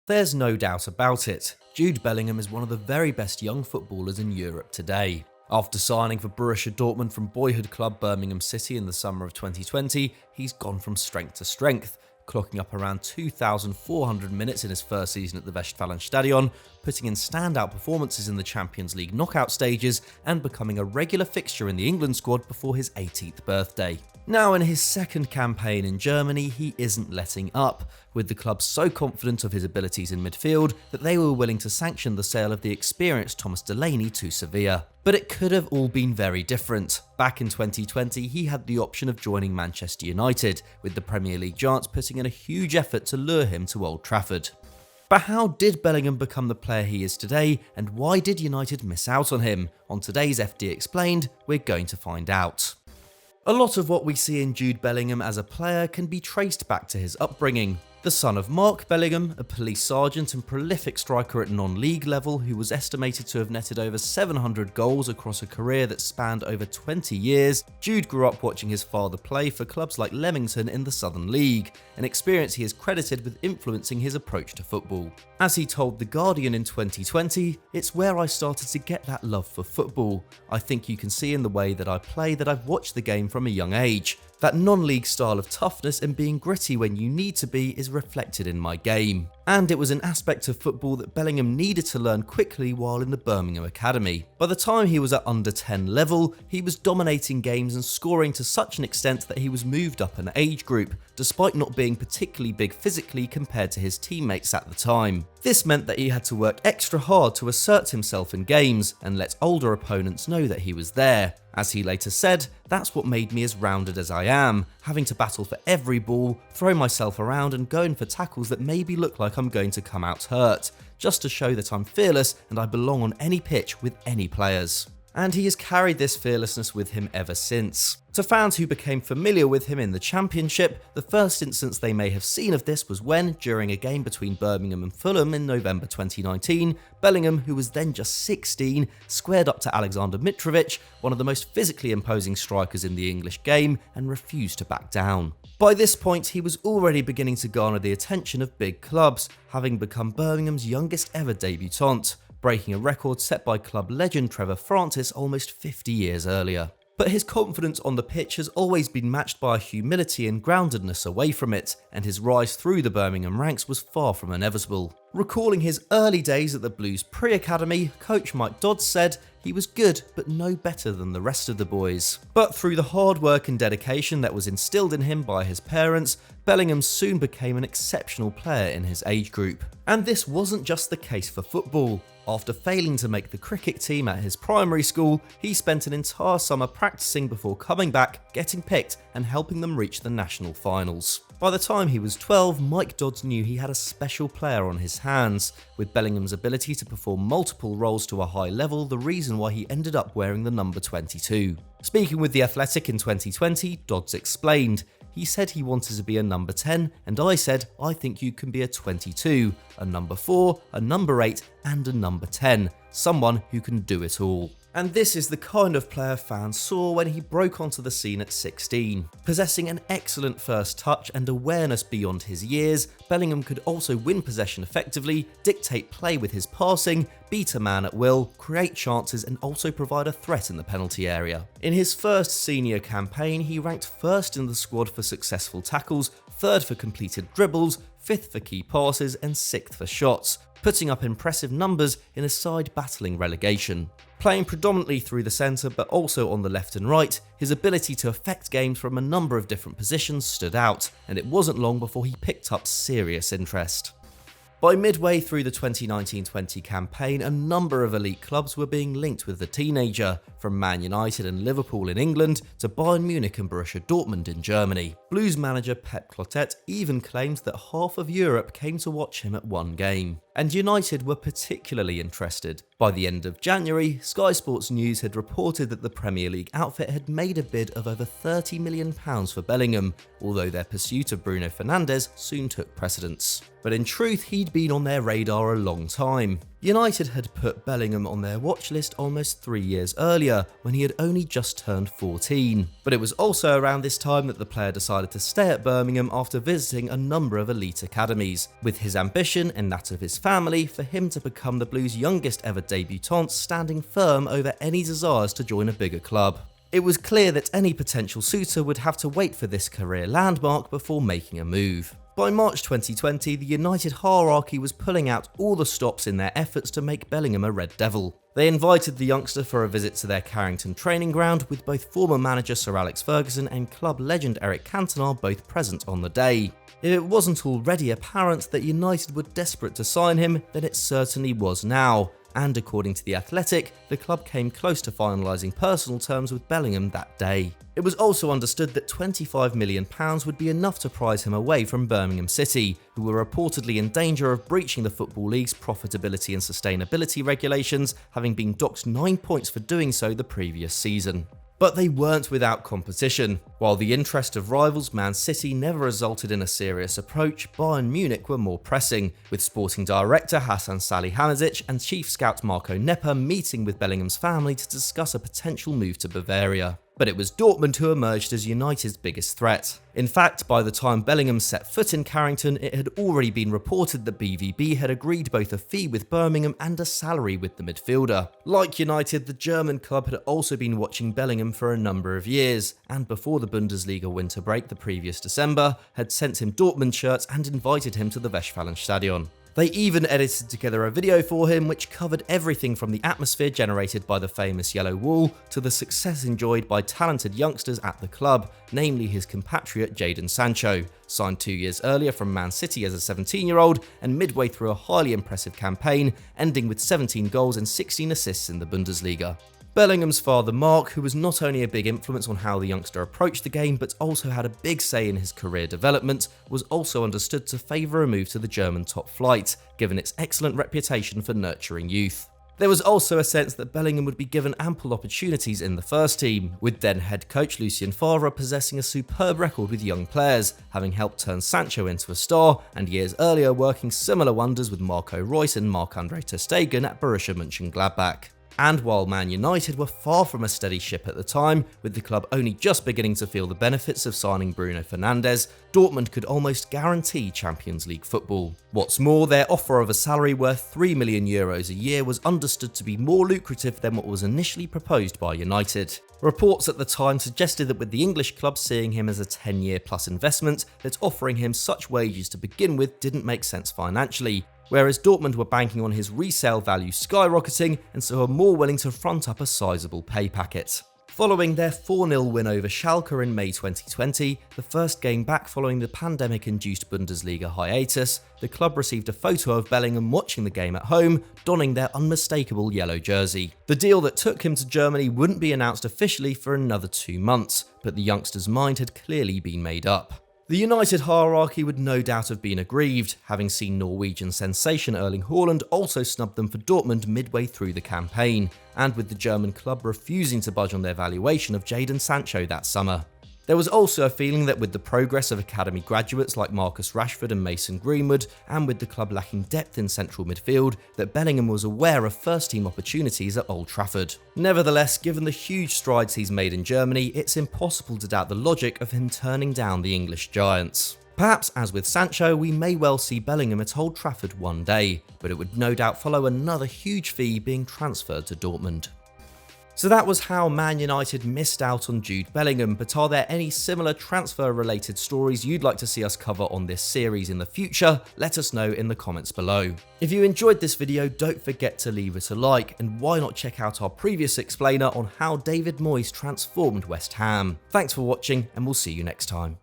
There's no doubt about it, Jude Bellingham is one of the very best young footballers in Europe today. After signing for Borussia Dortmund from boyhood club Birmingham City in the summer of 2020, he's gone from strength to strength, clocking up around 2,400 minutes in his first season at the Westfalenstadion, putting in standout performances in the Champions League knockout stages and becoming a regular fixture in the England squad before his 18th birthday. Now in his second campaign in Germany, he isn't letting up, with the club so confident of his abilities in midfield that they were willing to sanction the sale of the experienced Thomas Delaney to Sevilla. But it could have all been very different. Back in 2020, he had the option of joining Manchester United, with the Premier League giants putting in a huge effort to lure him to Old Trafford. But how did Bellingham become the player he is today, and why did United miss out on him? On today's FD Explained, we're going to find out. A lot of what we see in Jude Bellingham as a player can be traced back to his upbringing. The son of Mark Bellingham, a police sergeant and prolific striker at non-league level who was estimated to have netted over 700 goals across a career that spanned over 20 years, Jude grew up watching his father play for clubs like Leamington in the Southern League, an experience he is credited with influencing his approach to football. As he told The Guardian in 2020, "It's where I started to get that love for football. I think you can see in the way that I play that I've watched the game from a young age. That non-league style of toughness and being gritty when you need to be is reflected in my game." And it was an aspect of football that Bellingham needed to learn quickly while in the Birmingham Academy. By the time he was at under 10 level, he was dominating games and scoring to such an extent that he was moved up an age group, despite not being particularly big physically compared to his teammates at the time. This meant that he had to work extra hard to assert himself in games and let older opponents know that he was there. As he later said, "That's what made me as rounded as I am, having to battle for every ball, throw myself around and going for tackles that maybe look like I'm going to come out hurt, just to show that I'm fearless and I belong on any pitch with any players." And he has carried this fearlessness with him ever since. To fans who became familiar with him in the Championship, the first instance they may have seen of this was when, during a game between Birmingham and Fulham in November 2019, Bellingham, who was then just 16, squared up to Alexander Mitrovic, one of the most physically imposing strikers in the English game, and refused to back down. By this point, he was already beginning to garner the attention of big clubs, having become Birmingham's youngest ever debutant, breaking a record set by club legend Trevor Francis almost 50 years earlier. But his confidence on the pitch has always been matched by a humility and groundedness away from it, and his rise through the Birmingham ranks was far from inevitable. Recalling his early days at the Blues pre-academy, coach Mike Dodds said, "He was good, but no better than the rest of the boys." But through the hard work and dedication that was instilled in him by his parents, Bellingham soon became an exceptional player in his age group. And this wasn't just the case for football. After failing to make the cricket team at his primary school, he spent an entire summer practicing before coming back, getting picked, and helping them reach the national finals. By the time he was 12, Mike Dodds knew he had a special player on his hands, with Bellingham's ability to perform multiple roles to a high level the reason why he ended up wearing the number 22. Speaking with The Athletic in 2020, Dodds explained, "He said he wanted to be a number 10, and I said, I think you can be a 22, a number 4, a number 8, and a number 10, someone who can do it all." And this is the kind of player fans saw when he broke onto the scene at 16. Possessing an excellent first touch and awareness beyond his years, Bellingham could also win possession effectively, dictate play with his passing, beat a man at will, create chances and also provide a threat in the penalty area. In his first senior campaign, he ranked first in the squad for successful tackles, third for completed dribbles, fifth for key passes and sixth for shots, putting up impressive numbers in a side battling relegation. Playing predominantly through the centre but also on the left and right, his ability to affect games from a number of different positions stood out, and it wasn't long before he picked up serious interest. By midway through the 2019-20 campaign, a number of elite clubs were being linked with the teenager, from Man United and Liverpool in England to Bayern Munich and Borussia Dortmund in Germany. Blues manager Pep Clotet even claimed that half of Europe came to watch him at one game. And United were particularly interested. By the end of January, Sky Sports News had reported that the Premier League outfit had made a bid of over £30 million for Bellingham, although their pursuit of Bruno Fernandes soon took precedence. but in truth he'd been on their radar a long time. United had put Bellingham on their watch list almost 3 years earlier, when he had only just turned 14. But it was also around this time that the player decided to stay at Birmingham after visiting a number of elite academies, with his ambition and that of his family for him to become the Blues' youngest ever debutant standing firm over any desires to join a bigger club. It was clear that any potential suitor would have to wait for this career landmark before making a move. By March 2020, the United hierarchy was pulling out all the stops in their efforts to make Bellingham a Red Devil. They invited the youngster for a visit to their Carrington training ground, with both former manager Sir Alex Ferguson and club legend Eric Cantona both present on the day. If it wasn't already apparent that United were desperate to sign him, then it certainly was now. And according to The Athletic, the club came close to finalising personal terms with Bellingham that day. It was also understood that £25 million would be enough to prize him away from Birmingham City, who were reportedly in danger of breaching the Football League's profitability and sustainability regulations, having been docked 9 points for doing so the previous season. But they weren't without competition. While the interest of rivals Man City never resulted in a serious approach, Bayern Munich were more pressing, with sporting director Hasan Salihamidzic and chief scout Marco Neppe meeting with Bellingham's family to discuss a potential move to Bavaria. But it was Dortmund who emerged as United's biggest threat. In fact, by the time Bellingham set foot in Carrington, it had already been reported that BVB had agreed both a fee with Birmingham and a salary with the midfielder. Like United, the German club had also been watching Bellingham for a number of years, and before the Bundesliga winter break the previous December, had sent him Dortmund shirts and invited him to the Westfalenstadion. They even edited together a video for him which covered everything from the atmosphere generated by the famous yellow wall to the success enjoyed by talented youngsters at the club, namely his compatriot Jadon Sancho, signed 2 years earlier from Man City as a 17-year-old and midway through a highly impressive campaign, ending with 17 goals and 16 assists in the Bundesliga. Bellingham's father Mark, who was not only a big influence on how the youngster approached the game but also had a big say in his career development, was also understood to favour a move to the German top flight, given its excellent reputation for nurturing youth. There was also a sense that Bellingham would be given ample opportunities in the first team, with then head coach Lucien Favre possessing a superb record with young players, having helped turn Sancho into a star, and years earlier working similar wonders with Marco Reus and Marc-Andre ter Stegen at Borussia Mönchengladbach. And while Man United were far from a steady ship at the time, with the club only just beginning to feel the benefits of signing Bruno Fernandes, Dortmund could almost guarantee Champions League football. What's more, their offer of a salary worth €3 million a year was understood to be more lucrative than what was initially proposed by United. Reports at the time suggested that with the English club seeing him as a 10-year plus investment, that offering him such wages to begin with didn't make sense financially, whereas Dortmund were banking on his resale value skyrocketing and so were more willing to front up a sizable pay packet. Following their 4-0 win over Schalke in May 2020, the first game back following the pandemic-induced Bundesliga hiatus, the club received a photo of Bellingham watching the game at home, donning their unmistakable yellow jersey. The deal that took him to Germany wouldn't be announced officially for another 2 months, but the youngster's mind had clearly been made up. The United hierarchy would no doubt have been aggrieved, having seen Norwegian sensation Erling Haaland also snub them for Dortmund midway through the campaign, and with the German club refusing to budge on their valuation of Jadon Sancho that summer. There was also a feeling that with the progress of academy graduates like Marcus Rashford and Mason Greenwood, and with the club lacking depth in central midfield, that Bellingham was aware of first-team opportunities at Old Trafford. Nevertheless, given the huge strides he's made in Germany, it's impossible to doubt the logic of him turning down the English giants. Perhaps, as with Sancho, we may well see Bellingham at Old Trafford one day, but it would no doubt follow another huge fee being transferred to Dortmund. So that was how Man United missed out on Jude Bellingham, but are there any similar transfer-related stories you'd like to see us cover on this series in the future? Let us know in the comments below. If you enjoyed this video, don't forget to leave it a like, and why not check out our previous explainer on how David Moyes transformed West Ham. Thanks for watching, and we'll see you next time.